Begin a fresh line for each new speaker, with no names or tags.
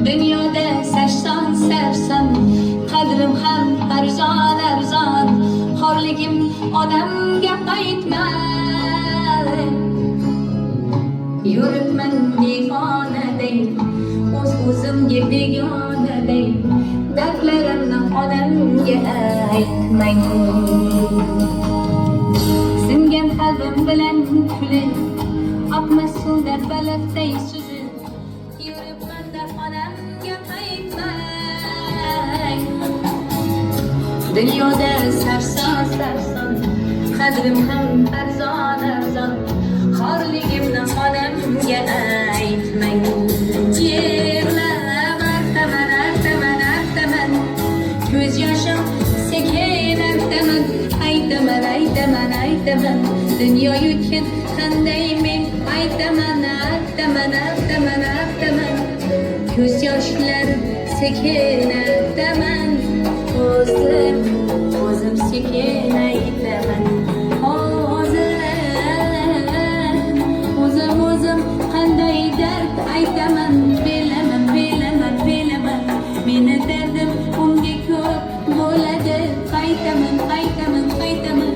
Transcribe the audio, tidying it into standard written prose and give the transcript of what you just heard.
Dunyoda sarson sarson, qadrim ham arzon arzon, xorligim odamga qaytmay. Yuribman devonaday, o'zimga begonaday, dardlarimni odamga aytmayman. Singan qalbim bilan kulib, oqmas suvda baliqday suzib, yuribman da onamga qaytmay. Dunyoda sarson sarson, qadrim ham arzon arzon, xorligimni onamga aytmang. Yig'lab artaman artaman artaman, ko'z yoshim sekin artaman. Aytaman aytaman aytaman, dunyo yutgan qanday men aytaman aytaman aytaman aytaman, ko'z yoshlarim sekin artaman. O'zim sekin aytaman. O'zim qanday dard aytaman. Bilaman bilaman bilaman, meni dardim unga ko'p bo'ladi. Qaytaman qaytaman qaytaman.